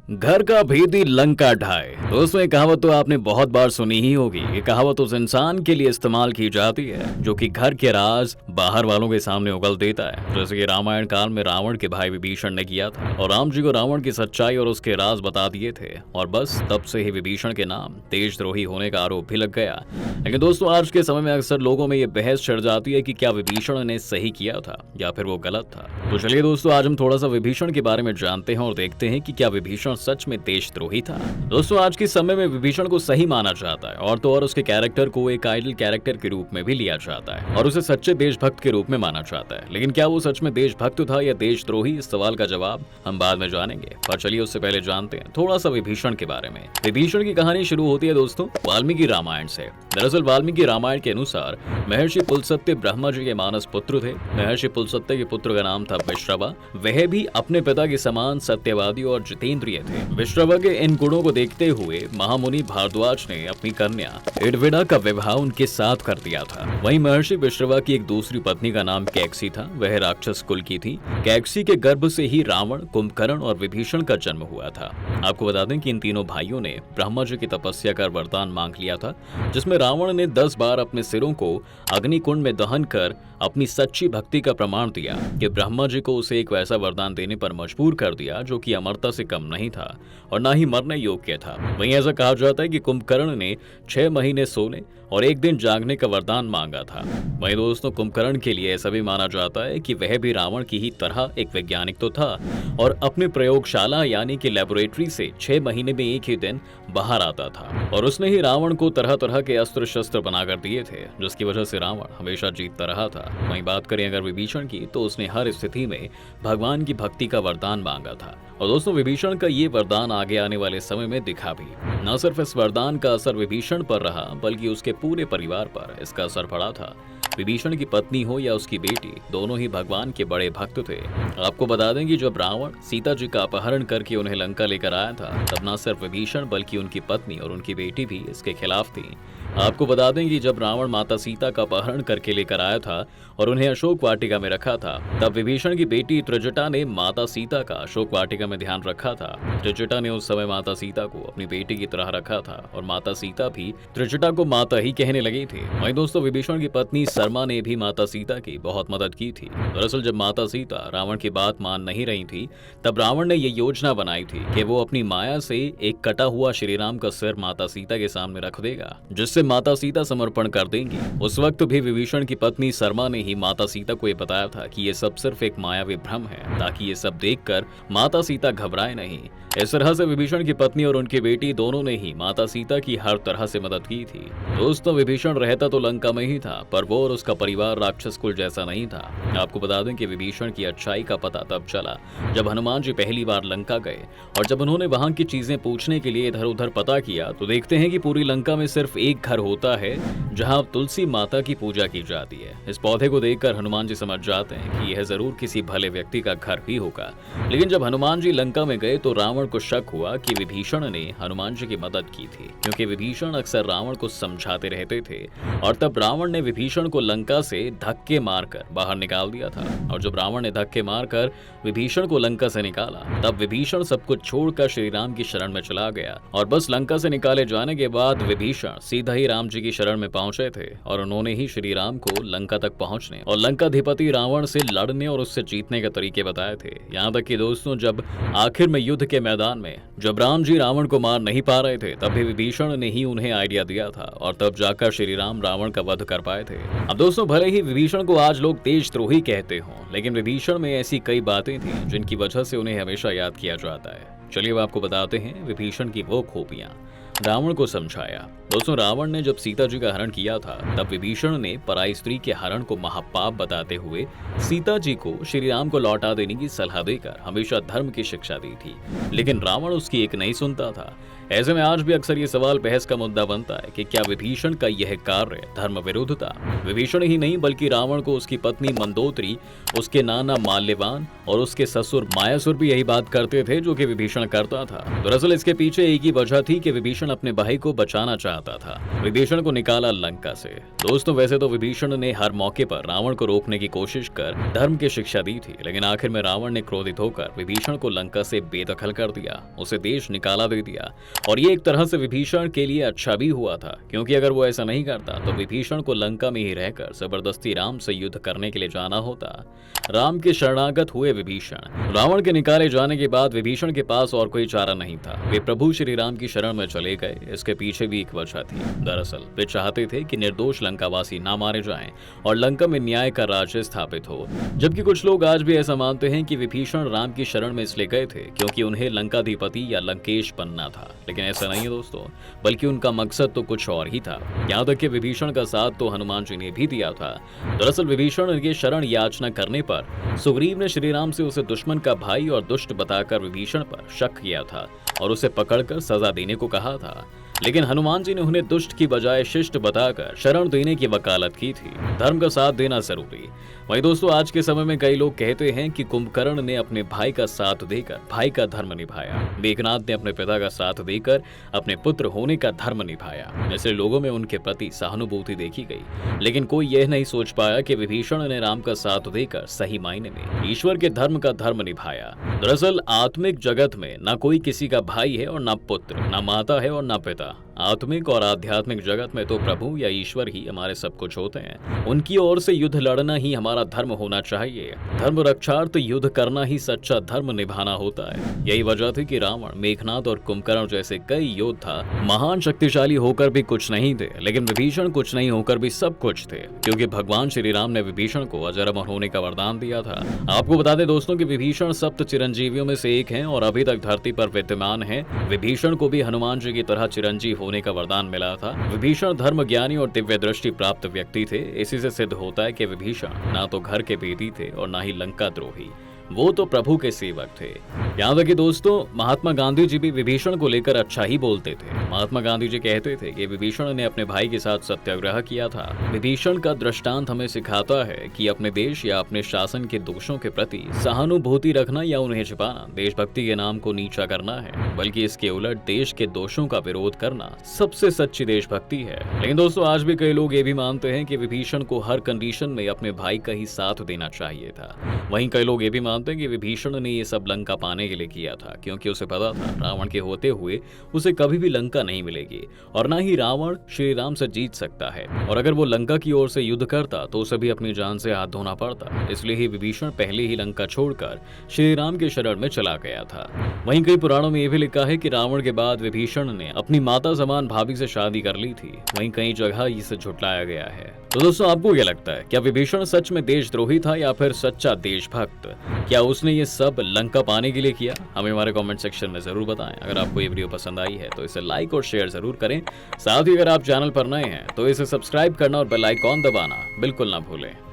घर का भेदी लंका ढाए। दोस्तों ये कहावत तो आपने बहुत बार सुनी ही होगी। ये कहावत उस इंसान के लिए इस्तेमाल की जाती है जो कि घर के राज बाहर वालों के सामने उगल देता है, जैसे कि रामायण काल में रावण के भाई विभीषण ने किया था और राम जी को रावण की सच्चाई और उसके राज बता दिए थे और बस तब से ही विभीषण के नाम देशद्रोही होने का आरोप भी लग गया। लेकिन दोस्तों आज के समय में अक्सर लोगों में ये बहस छिड़ जाती है कि क्या विभीषण ने सही किया था या फिर वो गलत था। तो चलिए दोस्तों आज हम थोड़ा सा विभीषण के बारे में जानते हैं और देखते हैं कि क्या विभीषण सच में देशद्रोही था। दोस्तों आज के समय में विभीषण को सही माना जाता है और तो और उसके कैरेक्टर को एक आइडल कैरेक्टर के रूप में भी लिया जाता है और उसे सच्चे देशभक्त के रूप में माना जाता है। लेकिन क्या वो सच में देशभक्त था या देशद्रोही, इस सवाल का जवाब हम बाद में जानेंगे। पर चलिए उससे पहले जानते हैं थोड़ा सा विभीषण के बारे में। विभीषण की कहानी शुरू होती है दोस्तों वाल्मीकि रामायण से। दरअसल वाल्मीकि रामायण के अनुसार महर्षि पुलस्त्य ब्रह्मा जी के मानस पुत्र थे। महर्षि पुलस्त्य के पुत्र का नाम था विश्रवा। वह भी अपने पिता के समान सत्यवादी और जितेंद्रिय थे। विश्रवा के इन गुणों को देखते हुए महामुनि भारद्वाज ने अपनी कन्या इडविडा का विवाह उनके साथ कर दिया था। वहीं महर्षि विश्रवा की एक दूसरी पत्नी का नाम कैकसी था। वह राक्षस कुल की थी। कैकसी के गर्भ से ही रावण, कुंभकर्ण और विभीषण का जन्म हुआ था। आपको बता दें कि इन तीनों भाइयों ने ब्रह्मा जी की तपस्या कर वरदान मांग लिया था, जिसमें रावण ने 10 बार अपने सिरों को अग्निकुंड में दहन कर अपनी सच्ची भक्ति का प्रमाण दिया कि ब्रह्मा जी को उसे एक वैसा वरदान देने पर मजबूर कर दिया जो कि अमरता से कम नहीं था और ना ही मरने योग्य था। वहीं ऐसा कहा जाता है कि कुंभकर्ण ने 6 महीने सोने और 1 दिन जागने का वरदान मांगा था। वहीं दोस्तों कुंभकर्ण के लिए ऐसा भी माना जाता है कि वह भी रावण की ही तरह एक वैज्ञानिक तो था और अपनी प्रयोगशाला यानी कि लेबोरेटरी से 6 महीने में एक ही दिन बाहर आता था और उसने ही रावण को तरह तरह के अस्त्र शस्त्र बनाकर दिए थे, जिसकी वजह से रावण हमेशा जीतता रहा था। वहीं बात करें अगर विभीषण की, तो उसने हर स्थिति में भगवान की भक्ति का वरदान मांगा था और दोस्तों विभीषण का ये वरदान आगे आने वाले समय में दिखा भी। न सिर्फ इस वरदान का असर विभीषण पर रहा बल्कि उसके पूरे परिवार पर इसका असर पड़ा था। विभीषण की पत्नी हो या उसकी बेटी, दोनों ही भगवान के बड़े भक्त थे। आपको बता दें कि जब रावण सीता जी का अपहरण करके उन्हें लंका लेकर आया था, तब न सिर्फ विभीषण बल्कि उनकी पत्नी और उनकी बेटी भी इसके खिलाफ थी। आपको बता दें कि जब रावण माता सीता का अपहरण करके लेकर आया था और उन्हें अशोक वाटिका में रखा था, तब विभीषण की बेटी त्रिजटा ने माता सीता का अशोक वाटिका में ध्यान रखा था। त्रिजटा ने उस समय माता सीता को अपनी बेटी की तरह रखा था और माता सीता भी त्रिजटा को माता ही कहने लगी थी। वहीं दोस्तों विभीषण की पत्नी शर्मा ने भी माता सीता की बहुत मदद की थी। दरअसल जब माता सीता रावण की बात मान नहीं रही थी, तब रावण ने ये योजना बनाई थी कि वो अपनी माया से एक कटा हुआ श्री राम का सिर माता सीता के सामने रख देगा, जिससे माता सीता समर्पण कर देंगी। उस वक्त भी विभीषण की पत्नी शर्मा ने ही माता सीता को ये बताया था कि ये सब सिर्फ एक मायावी भ्रम है, ताकि ये सब देखकर माता सीता घबराए नहीं। इस तरह से विभीषण की पत्नी और उनकी बेटी दोनों ने ही माता सीता की हर तरह से मदद की थी। दोस्तों विभीषण रहता तो लंका में ही था, पर वो और उसका परिवार राक्षस कुल जैसा नहीं था। आपको बता दें कि विभीषण की अच्छाई का पता तब चला जब हनुमान जी पहली बार लंका गए और जब उन्होंने वहां की चीजें पूछने के लिए इधर उधर पता किया, तो देखते हैं कि पूरी लंका में सिर्फ एक घर होता है जहां तुलसी माता की पूजा की जाती है। इस पौधे को देखकर हनुमान जी समझ जाते हैं कि यह जरूर किसी भले व्यक्ति का घर ही होगा। लेकिन जब हनुमान जी लंका में गए तो रावण को शक हुआ कि विभीषण ने हनुमान जी की मदद की थी, क्योंकि विभीषण अक्सर रावण को समझाते रहते थे और तब रावण ने विभीषण को लंका से धक्के मारकर बाहर निकाल दिया था। और जब रावण ने धक्के मारकर विभीषण को लंका से निकाला, तब विभीषण सब कुछ छोड़कर श्री राम की शरण में चला गया और बस लंका से निकाले जाने के बाद विभीषण सीधा ही राम जी की शरण में पहुंचे थे और उन्होंने ही श्री राम को लंका तक पहुंचने और लंकाधिपति रावण से लड़ने और उससे जीतने के तरीके बताए थे। यहाँ तक कि दोस्तों जब आखिर में युद्ध के मैदान में जब राम जी रावण को मार नहीं पा रहे थे, तब भी विभीषण ने ही उन्हें आइडिया दिया था और तब जाकर श्री राम रावण का वध कर पाए थे। अब दोस्तों भले ही विभीषण को आज लोग देशद्रोही कहते हों, लेकिन विभीषण में ऐसी कई बातें थी जिनकी वजह से उन्हें हमेशा याद किया जाता है। चलिए अब आपको बताते हैं विभीषण की वो खूबियां। रावण को समझाया। दोस्तों रावण ने जब सीता जी का हरण किया था, तब विभीषण ने पराई स्त्री के हरण को महापाप बताते हुए सीता जी को श्री राम को लौटा देने की सलाह देकर हमेशा धर्म की शिक्षा दी थी। लेकिन रावण उसकी एक नहीं सुनता था। ऐसे में आज भी अक्सर ये सवाल बहस का मुद्दा बनता है कि क्या विभीषण का यह कार्य धर्म विरुद्ध था। विभीषण ही नहीं बल्कि रावण को उसकी पत्नी मंदोदरी, उसके नाना माल्यवान और उसके ससुर मायासुर भी यही बात करते थे जो कि विभीषण करता था। दरअसल इसके पीछे एक ही वजह थी कि विभीषण विभीषण अपने भाई को बचाना चाहता था। विभीषण को निकाला लंका से। दोस्तों वैसे तो विभीषण ने हर मौके पर रावण को रोकने की कोशिश कर धर्म की शिक्षा दी थी, लेकिन आखिर में रावण ने क्रोधित होकर विभीषण को लंका से बेदखल कर दिया, उसे देश निकाला दे दिया। और ये एक तरह से विभीषण के लिए अच्छा भी हुआ था, क्योंकि अगर वो ऐसा नहीं करता तो विभीषण को लंका में ही रहकर जबरदस्ती राम से युद्ध करने के लिए जाना होता। राम के शरणागत हुए विभीषण। रावण के निकाले जाने के बाद विभीषण के पास और कोई चारा नहीं था, वे प्रभु श्री राम की शरण में चले गए। इसके पीछे भी एक वजह थी। दरअसल वे चाहते थे कि निर्दोष लंकावासी ना मारे जाएं और लंका में न्याय का राज्य स्थापित हो। जबकि कुछ लोग आज भी ऐसा मानते हैं कि विभीषण राम की शरण में इसलिए गए थे क्योंकि उन्हें लंकाधिपति या लंकेश बनना था, लेकिन ऐसा नहीं है दोस्तों, बल्कि उनका मकसद तो कुछ और ही था। यहाँ तक कि विभीषण का साथ तो हनुमान जी ने भी दिया था। दरअसल विभीषण के शरण याचना करने पर सुग्रीव ने श्री राम से उसे दुश्मन का भाई और दुष्ट बताकर विभीषण पर शक किया था और उसे पकड़कर सजा देने को कहा था, लेकिन हनुमान जी ने उन्हें दुष्ट की बजाय शिष्ट बताकर शरण देने की वकालत की थी। धर्म का साथ देना जरूरी। वहीं दोस्तों आज के समय में कई लोग कहते हैं कि कुंभकर्ण ने अपने भाई का साथ देकर भाई का धर्म निभाया, मेघनाद ने अपने पिता का साथ देकर अपने पुत्र होने का धर्म निभाया। ऐसे लोगों में उनके प्रति सहानुभूति देखी गई, लेकिन कोई यह नहीं सोच पाया कि विभीषण ने राम का साथ देकर सही मायने में ईश्वर के धर्म का धर्म निभाया। दरअसल आत्मिक जगत में न कोई किसी का भाई है और न पुत्र, न माता है और न पिता। आत्मिक और आध्यात्मिक जगत में तो प्रभु या ईश्वर ही हमारे सब कुछ होते हैं। उनकी ओर से युद्ध लड़ना ही हमारा धर्म होना चाहिए। धर्म रक्षार्थ युद्ध करना ही सच्चा धर्म निभाना होता है। यही वजह थी कि रावण, मेघनाद और कुंभकर्ण जैसे कई योद्धा महान शक्तिशाली होकर भी कुछ नहीं थे, लेकिन विभीषण कुछ नहीं होकर भी सब कुछ थे, क्योंकि भगवान श्री राम ने विभीषण को अजर अमर होने का वरदान दिया था। आपको बता दें दोस्तों कि विभीषण सप्त चिरंजीवियों में से एक हैं और अभी तक धरती पर विद्यमान हैं। विभीषण को भी हनुमान जी की तरह चिरंजीव होने का वरदान मिला था। विभीषण धर्म ज्ञानी और दिव्य दृष्टि प्राप्त व्यक्ति थे। इसी से सिद्ध होता है कि विभीषण ना तो घर के भेदी थे और ना ही लंका द्रोही, वो तो प्रभु के सेवक थे। यहाँ तक कि दोस्तों महात्मा गांधी जी भी विभीषण को लेकर अच्छा ही बोलते थे। महात्मा गांधी जी कहते थे कि विभीषण ने अपने भाई के साथ सत्याग्रह किया था। विभीषण का दृष्टांत हमें सिखाता है कि अपने देश या अपने शासन के दोषों के प्रति सहानुभूति रखना या उन्हें छिपाना देशभक्ति के नाम को नीचा करना है, बल्कि इसके उलट देश के दोषों का विरोध करना सबसे सच्ची देशभक्ति है। लेकिन दोस्तों आज भी कई लोग ये भी मानते हैं कि विभीषण को हर कंडीशन में अपने भाई का ही साथ देना चाहिए था। वहीं कई लोग ये भी मानते हैं कि विभीषण ने ये सब लंका पाने के लिए किया था, क्योंकि उसे पता था रावण के होते हुए उसे कभी भी लंका नहीं मिलेगी और ना ही रावण श्री राम से जीत सकता है, और अगर वो लंका की ओर से युद्ध करता तो उसे भी अपनी जान से हाथ धोना पड़ता। इसलिए ही विभीषण पहले ही लंका छोड़कर श्री राम के शरण में चला गया था। वहीं कई पुराणों में यह भी लिखा है कि रावण के बाद विभीषण ने अपनी माता समान भाभी से शादी कर ली थी। वहीं कई जगह इसे झुटलाया गया है। तो दोस्तों आपको क्या लगता है, क्या विभीषण सच में देशद्रोही था या फिर सच्चा देशभक्त? क्या उसने ये सब लंका पाने के लिए किया? हमें हमारे कमेंट सेक्शन में जरूर बताएं। अगर आपको ये वीडियो पसंद आई है तो इसे लाइक और शेयर जरूर करें। साथ ही अगर आप चैनल पर नए हैं तो इसे सब्सक्राइब करना और बेल आइकॉन दबाना बिल्कुल ना भूलें।